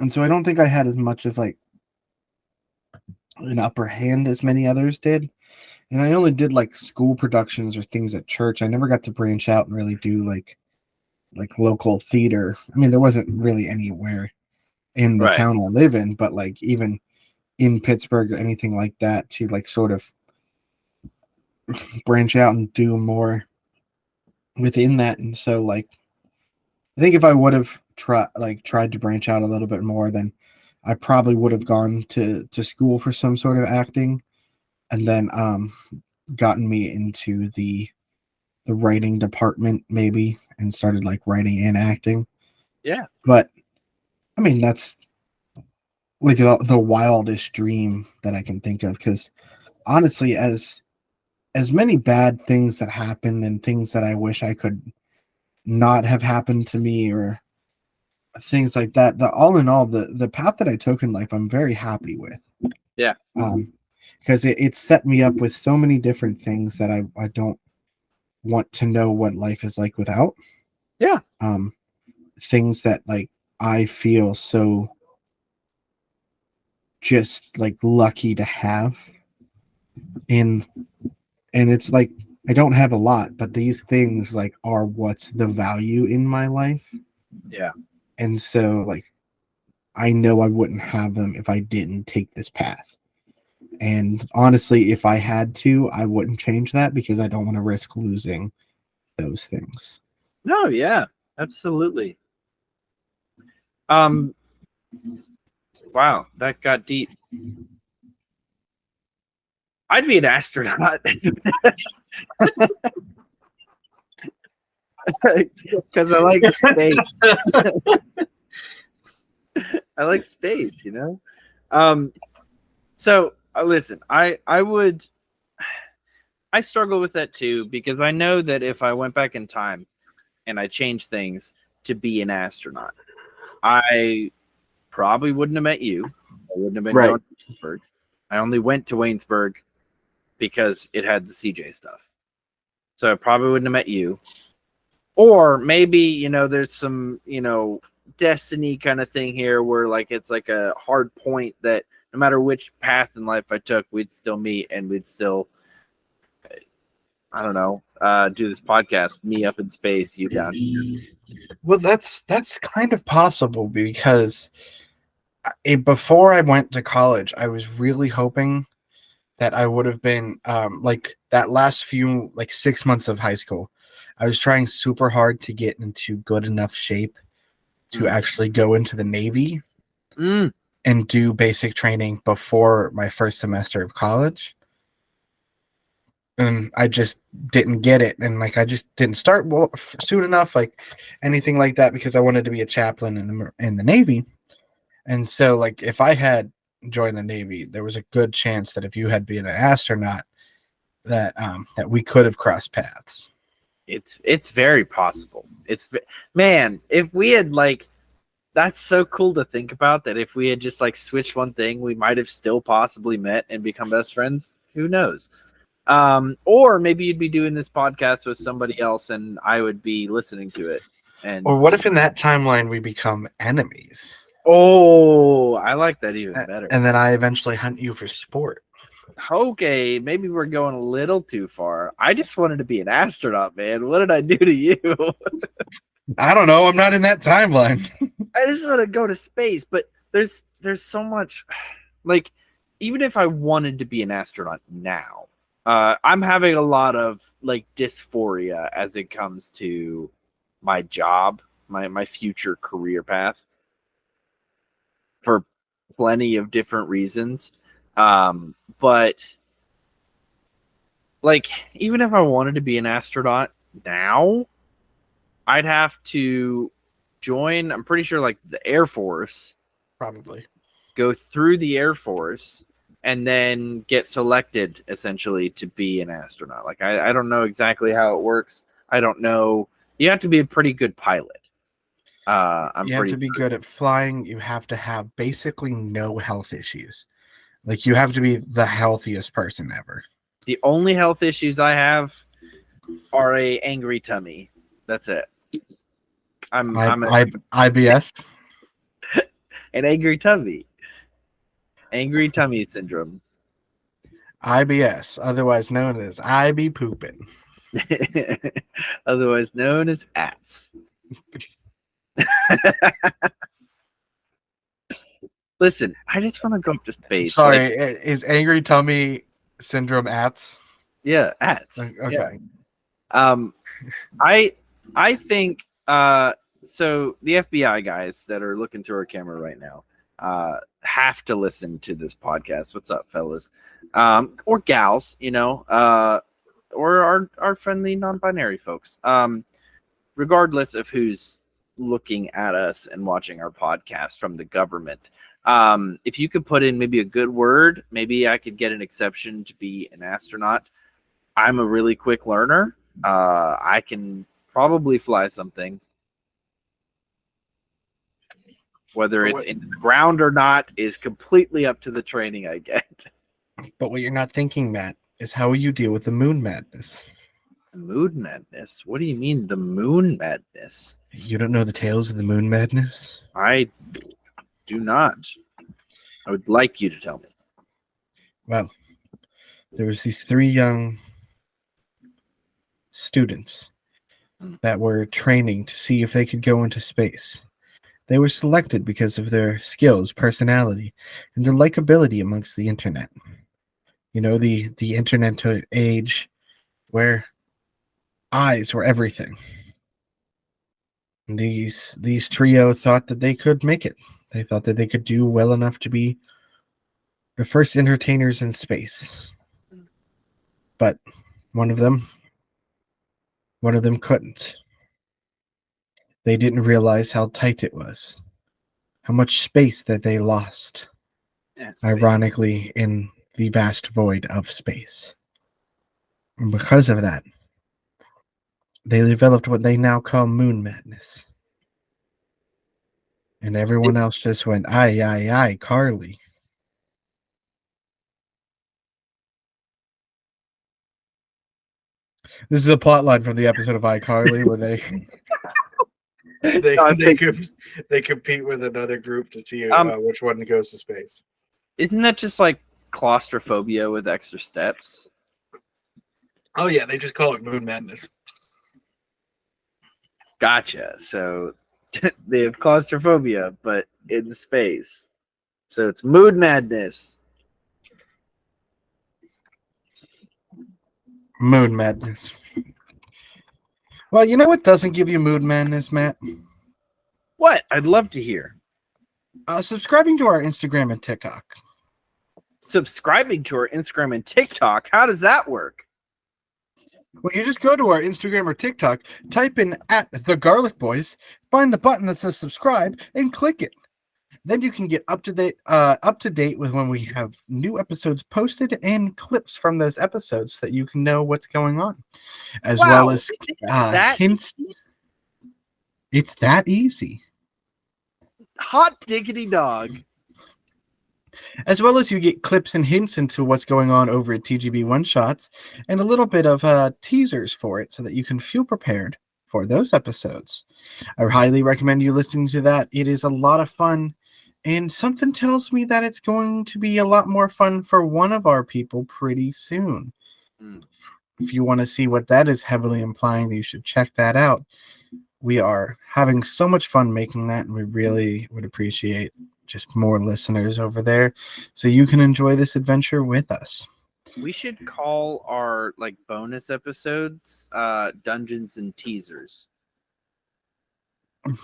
And so I don't think I had as much of like an upper hand as many others did. And I only did like school productions or things at church. I never got to branch out and really do like local theater. I mean, there wasn't really anywhere in the Right. town I live in, but like even in Pittsburgh or anything like that to like sort of branch out and do more within that. And so like I think if I would have tried to branch out a little bit more, then I probably would have gone to school for some sort of acting, and then gotten me into the writing department maybe, and started like writing and acting. Yeah. But I mean that's like the wildest dream that I can think of, because honestly, as many bad things that happen and things that I wish I could not have happened to me, or things like that, the all in all, the path that I took in life, I'm very happy with. Yeah. Because it set me up with so many different things that I don't want to know what life is like without. Yeah. Things that like I feel so just like lucky to have in, and it's like I don't have a lot, but these things like are what's the value in my life. Yeah. And so like I know I wouldn't have them if I didn't take this path. And honestly, if I had to, I wouldn't change that, because I don't want to risk losing those things. No, yeah, absolutely. Wow, that got deep. I'd be an astronaut because I like space. I like space, you know. So listen, I struggle with that too, because I know that if I went back in time and I changed things to be an astronaut, I probably wouldn't have met you. I wouldn't have been Right. going to Waynesburg. I only went to Waynesburg because it had the CJ stuff. So I probably wouldn't have met you. Or maybe, you know, there's some, you know, destiny kind of thing here where like it's like a hard point that no matter which path in life I took, we'd still meet and we'd still, I don't know, do this podcast, me up in space, you down here. Well, that's kind of possible, because before I went to college, I was really hoping that I would have been like that last few like 6 months of high school. I was trying super hard to get into good enough shape to actually go into the Navy and do basic training before my first semester of college. And I just didn't get it, and like I just didn't start well soon enough, like anything like that, because I wanted to be a chaplain in the Navy. And so, like, if I had joined the Navy, there was a good chance that if you had been an astronaut, that that we could have crossed paths. It's very possible. Man, if we had like, that's so cool to think about, that if we had just like switched one thing, we might have still possibly met and become best friends. Who knows? Or maybe you'd be doing this podcast with somebody else and I would be listening to it. And Or what if in that timeline we become enemies? oh, I like that even better. And then I eventually hunt you for sport. Okay, maybe we're going a little too far. I just wanted to be an astronaut, man. What did I do to you? I don't know. I'm not in that timeline. I just want to go to space, but there's so much, like, even if I wanted to be an astronaut now, I'm having a lot of like dysphoria as it comes to my job, my future career path, for plenty of different reasons. But like, even if I wanted to be an astronaut now, I'd have to join, I'm pretty sure, like the Air Force, Probably. go through the Air Force, and then get selected essentially to be an astronaut. Like, I don't know exactly how it works. I don't know. You have to be a pretty good pilot. You have to be good at flying. You have to have basically no health issues. Like, you have to be the healthiest person ever. The only health issues I have are a angry tummy. That's it. I'm IBS. an angry tummy. Angry tummy syndrome. IBS, otherwise known as I be pooping. Otherwise known as ATS. Listen, I just want to go up to space. Sorry, is angry tummy syndrome ats? Yeah, ats. Okay. Yeah. I think so the FBI guys that are looking through our camera right now have to listen to this podcast. What's up, fellas? Or gals, or our friendly non-binary folks. Regardless of who's looking at us and watching our podcast from the government. If you could put in maybe a good word, maybe I could get an exception to be an astronaut. I'm a really quick learner. I can probably fly something. Whether it's in the ground or not is completely up to the training I get. But what you're not thinking, Matt, is how you deal with the moon madness. Moon madness? What do you mean the moon madness? You don't know the tales of the moon madness? I do not. I would like you to tell me. Well, there was these 3 young students that were training to see if they could go into space. They were selected because of their skills, personality, and their likability amongst the internet. You know, the internet age where eyes were everything. And these trio thought that they could make it. They thought that they could do well enough to be the first entertainers in space. But one of them couldn't. They didn't realize how tight it was, how much space that they lost, ironically, in the vast void of space. And because of that, they developed what they now call moon madness. And everyone else just went, aye, aye, aye, Carly. This is a plot line from the episode of iCarly where they they compete with another group to see which one goes to space. Isn't that just like claustrophobia with extra steps? Oh yeah, they just call it moon madness. Gotcha. So they have claustrophobia, but in space. So it's moon madness. Moon madness. Well, you know what doesn't give you moon madness, Matt? What? I'd love to hear. Subscribing to our Instagram and TikTok. Subscribing to our Instagram and TikTok? How does that work? Well, you just go to our Instagram or TikTok, type in @TheGarlicBoys, find the button that says subscribe, and click it. Then you can get up to date with when we have new episodes posted and clips from those episodes so that you can know what's going on, as well as hints. Easy? It's that easy. Hot diggity dog. As well as you get clips and hints into what's going on over at TGB One Shots and a little bit of teasers for it so that you can feel prepared for those episodes. I highly recommend you listening to that. It is a lot of fun, and something tells me that it's going to be a lot more fun for one of our people pretty soon. If you want to see what that is heavily implying, you should check that out. We are having so much fun making that, and we really would appreciate just more listeners over there so you can enjoy this adventure with us. We should call our bonus episodes Dungeons and Teasers.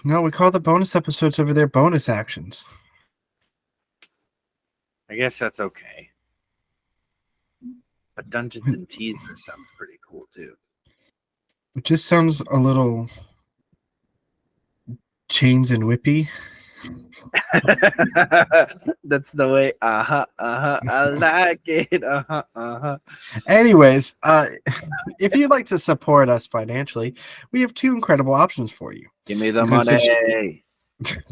No, we call the bonus episodes over there bonus actions. I guess that's okay. But Dungeons and Teasers sounds pretty cool too. It just sounds a little chains and whippy. That's the way. I like it. Anyways, if you'd like to support us financially, we have 2 incredible options for you. Give me the money.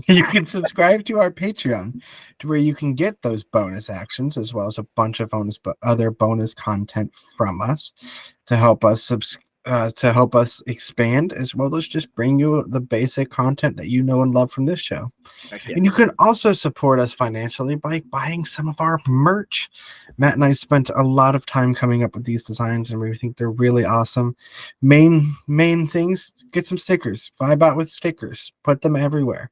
You can subscribe to our Patreon, to where you can get those bonus actions as well as a bunch of other bonus content from us to help us expand, as well as just bring you the basic content that you know and love from this show. Okay. And you can also support us financially by buying some of our merch. Matt and I spent a lot of time coming up with these designs, and we think they're really awesome. Main things: get some stickers, vibe out with stickers, put them everywhere.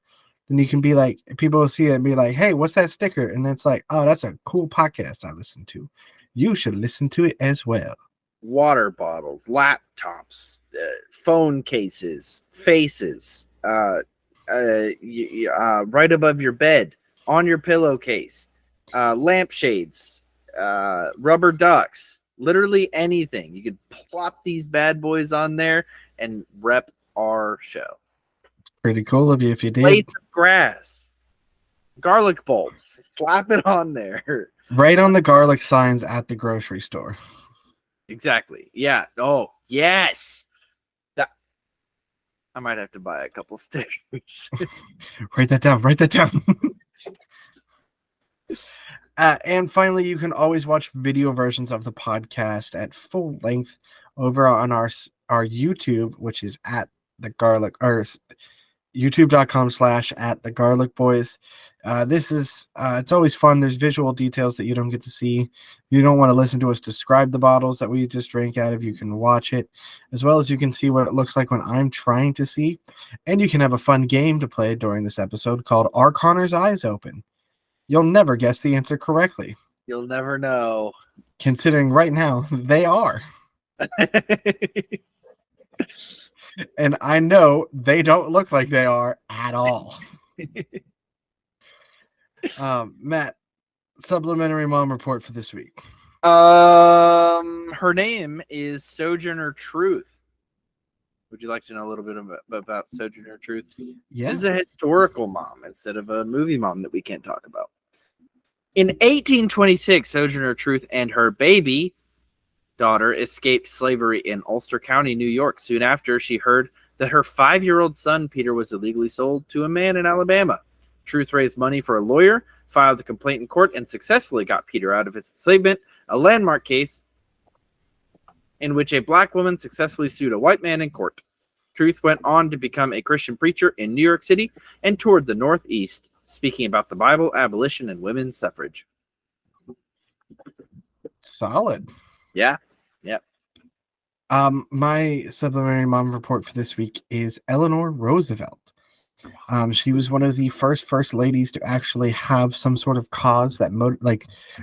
then you can be like, people will see it and be like, hey, what's that sticker? And then it's like, oh, that's a cool podcast I listen to. You should listen to it as well. Water bottles, laptops, phone cases, faces, right above your bed, on your pillowcase, lampshades, rubber ducks, literally anything. You could plop these bad boys on there and rep our show. Pretty cool of you if you did. Blades of grass, garlic bulbs, slap it on there. Right on the garlic signs at the grocery store. Exactly. Yeah. Oh, yes. That I might have to buy a couple stickers. Write that down. Write that down. And finally, you can always watch video versions of the podcast at full length over on our YouTube, which is at the garlic, or youtube.com/@thegarlicboys. This is it's always fun. There's visual details that you don't get to see. If you don't want to listen to us describe the bottles that we just drank out of, you can watch it, as well as you can see what it looks like when I'm trying to see. And you can have a fun game to play during this episode called Are Connor's Eyes Open? You'll never guess the answer correctly. You'll never know. Considering right now they are. And I know they don't look like they are at all. Matt, supplementary mom report for this week. Her name is Sojourner Truth. Would you like to know a little bit about Sojourner Truth? Yeah. This is a historical mom instead of a movie mom that we can't talk about. In 1826, Sojourner Truth and her baby daughter escaped slavery in Ulster County, New York. Soon after, she heard that her 5-year-old son, Peter, was illegally sold to a man in Alabama. Truth raised money for a lawyer, filed a complaint in court, and successfully got Peter out of his enslavement, a landmark case in which a black woman successfully sued a white man in court. Truth went on to become a Christian preacher in New York City and toured the Northeast, speaking about the Bible, abolition, and women's suffrage. Solid. Yeah. Yep. My supplementary mom report for this week is Eleanor Roosevelt. She was one of the first ladies to actually have some sort of cause that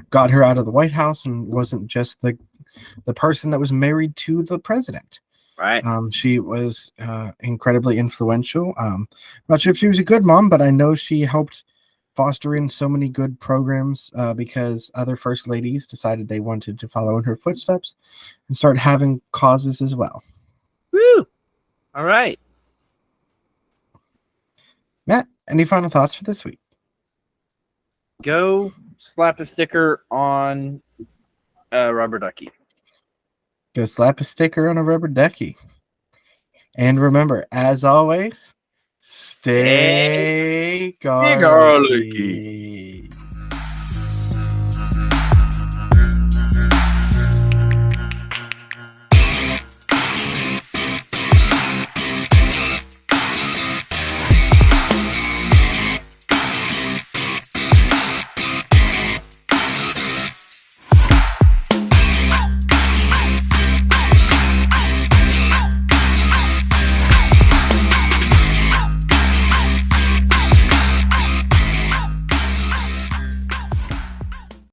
got her out of the White House and wasn't just the person that was married to the president. Right. She was incredibly influential. Not sure if she was a good mom, but I know she helped foster in so many good programs because other first ladies decided they wanted to follow in her footsteps and start having causes as well. Woo! All right. Matt, any final thoughts for this week? Go slap a sticker on a rubber ducky. Go slap a sticker on a rubber ducky. And remember, as always, stay garlicky.